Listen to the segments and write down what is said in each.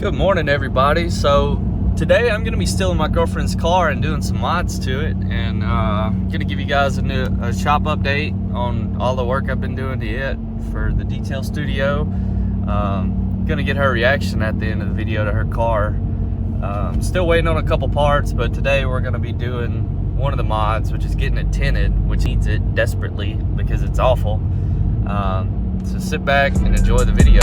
Good morning, everybody. So today I'm gonna be stealing my girlfriend's car and doing some mods to it, and gonna give you guys a shop update on all the work I've been doing to it for the detail studio. Gonna get her reaction at the end of the video to her car. Still waiting on a couple parts, but today we're gonna be doing one of the mods, which is getting it tinted, which needs it desperately because it's awful. So sit back and enjoy the video.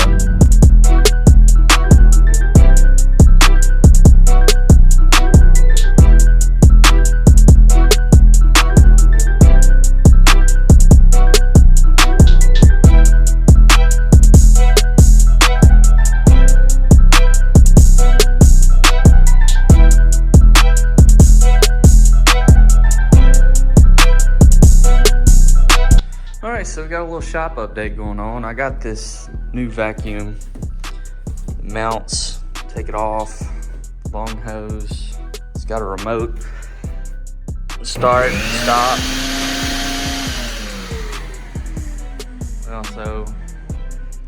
Alright, so we got a little shop update going on. I got this new vacuum. It mounts, take it off, long hose. It's got a remote. Start, stop. We also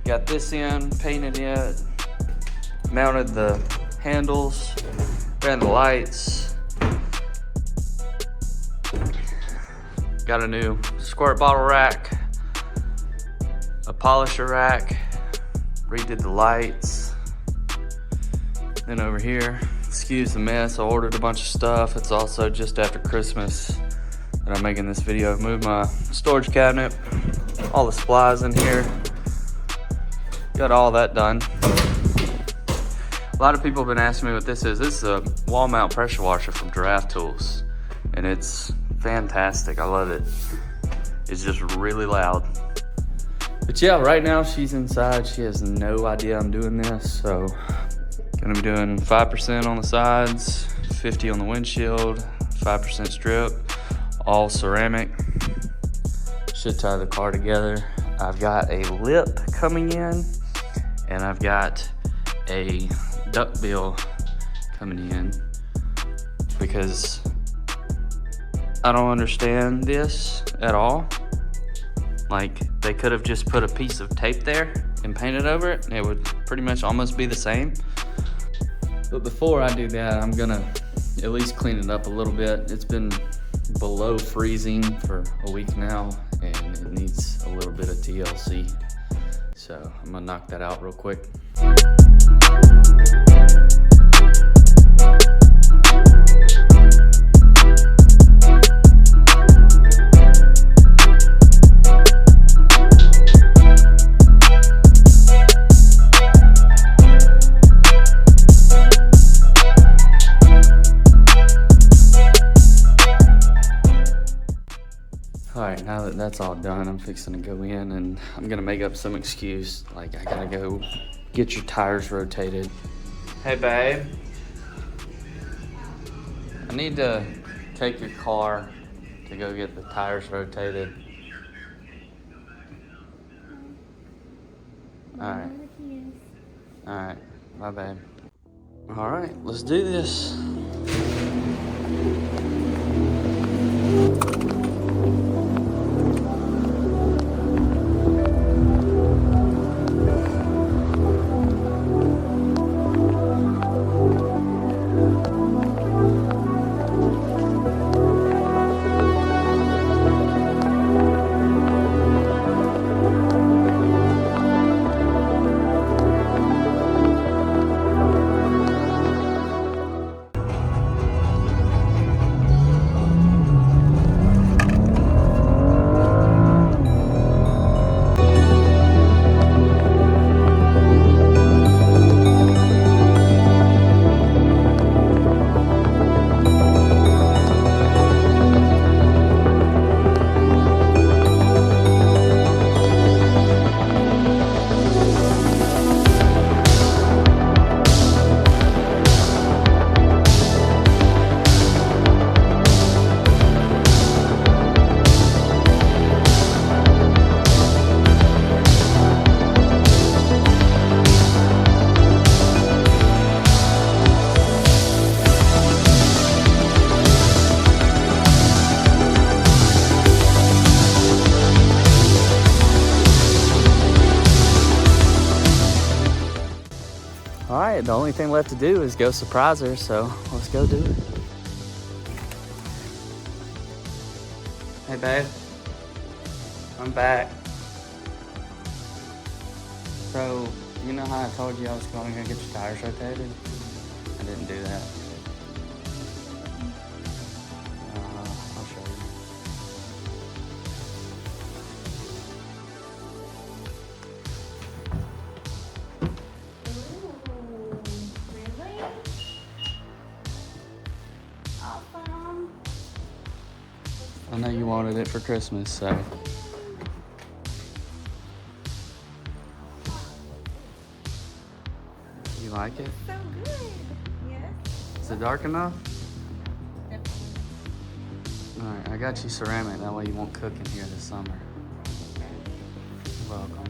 got this in, painted it, mounted the handles, ran the lights. Got a new squirt bottle rack, a polisher rack, redid the lights. Then over here, excuse the mess, I ordered a bunch of stuff. It's also just after Christmas that I'm making this video. Moved my storage cabinet, all the supplies in here. Got all that done. A lot of people have been asking me what this is. This is a wall mount pressure washer from Giraffe Tools, and it's fantastic. I love it. It's just really loud. But yeah, right now she's inside. She has no idea I'm doing this, so gonna be doing 5% on the sides, 50 on the windshield, 5% strip, all ceramic. Should tie the car together. I've got a lip coming in, and I've got a duckbill coming in because I don't understand this at all. Like, they could have just put a piece of tape there and painted over it, and it would pretty much almost be the same. But before I do that, I'm gonna at least clean it up a little bit. It's been below freezing for a week now, and it needs a little bit of TLC. So I'm gonna knock that out real quick. Alright, now that that's all done, I'm fixing to go in and I'm gonna make up some excuse. Like, I gotta go get your tires rotated. Hey babe, I need to take your car to go get the tires rotated. Alright. Alright, bye babe. Alright, let's do this. only thing left to do is go surprise her, so let's go do it. Hey babe, I'm back. So, you know how I told you I was going to go get your tires rotated? I didn't do that. I'll show you. Really? Awesome. I know you wanted it for Christmas, so. You like it? So good. Yes. Is it dark enough? Definitely. Alright, I got you ceramic, that way you won't cook in here this summer. You're welcome.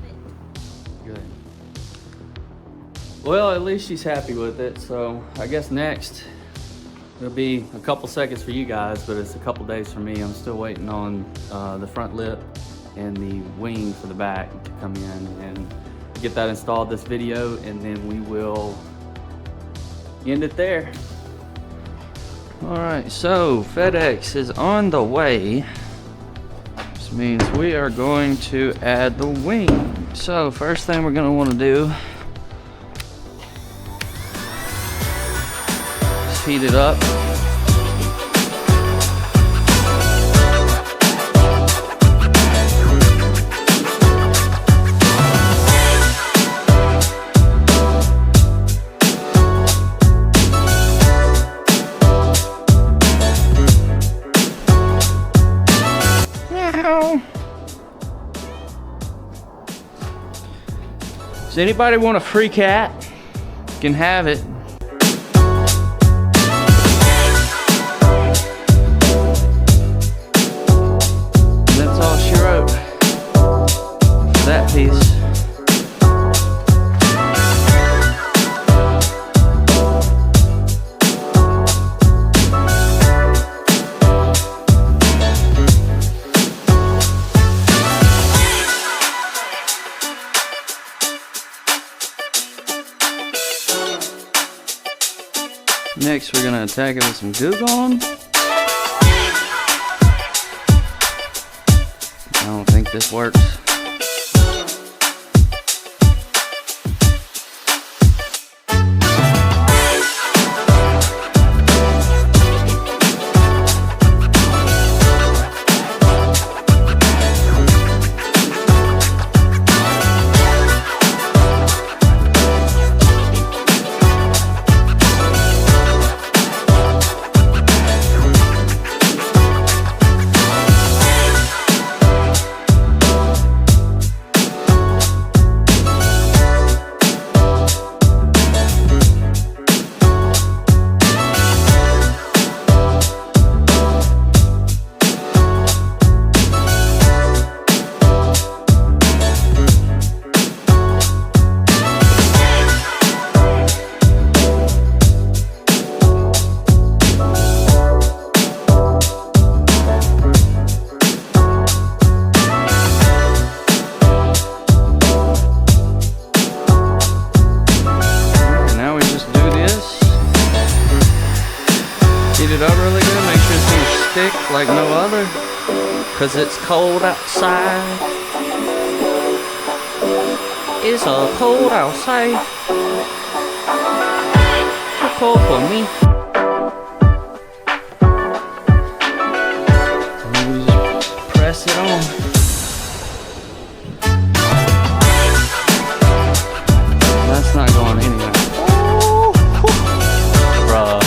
Good. Well, at least she's happy with it, so I guess next it'll be a couple seconds for you guys, but it's a couple days for me. I'm still waiting on the front lip and the wing for the back to come in and get that installed this video, and then we will end it there. All right, so FedEx is on the way. This means we are going to add the wing. So first thing we're gonna wanna do is heat it up. Does anybody want a free cat? You can have it. And that's all she wrote for that piece. Next, we're gonna attack it with some Goo Gone. I don't think this works. Like no other, cause it's cold outside. It's a cold outside. Too cold for me. And we just press it on. That's not going anywhere. Bruh.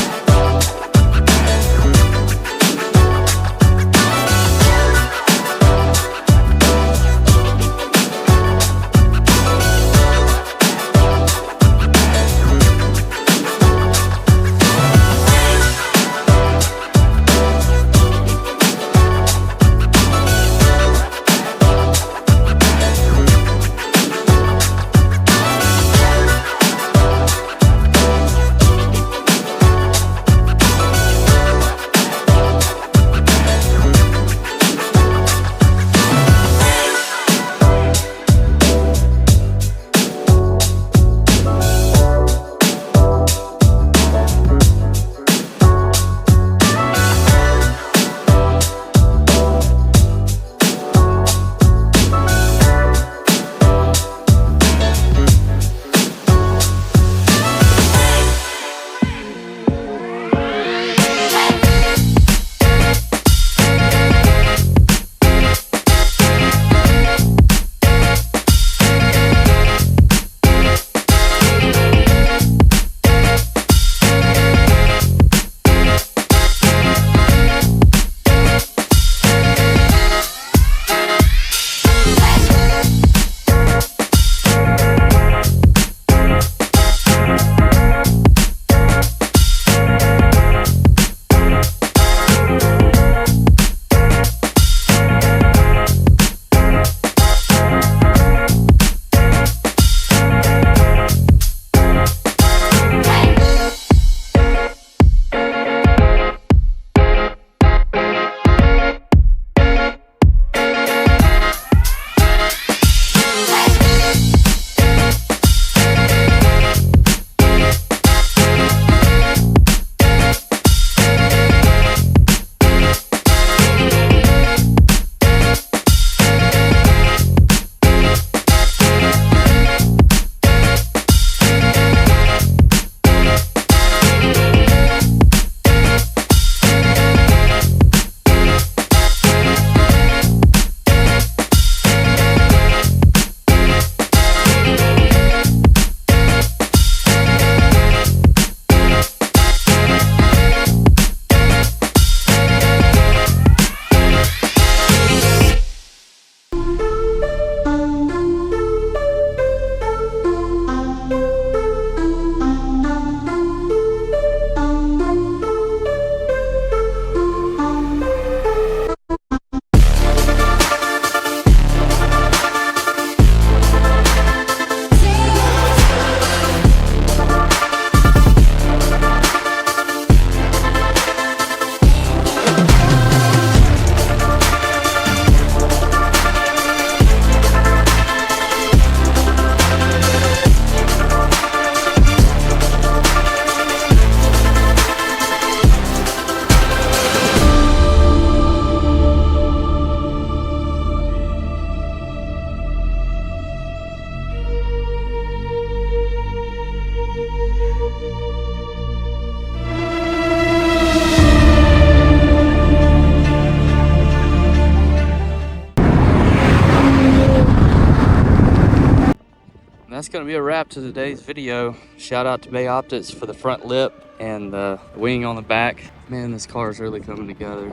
gonna be a wrap to today's video. Shout out to BayOptiks for the front lip and the wing on the back. Man, this car is really coming together.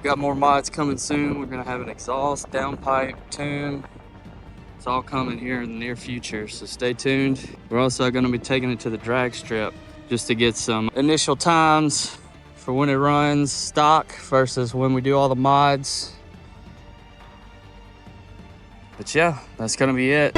Got more mods coming soon. We're gonna have an exhaust, downpipe, tune. It's all coming here in the near future, so stay tuned. We're also gonna be taking it to the drag strip just to get some initial times for when it runs stock versus when we do all the mods. But yeah, that's gonna be it.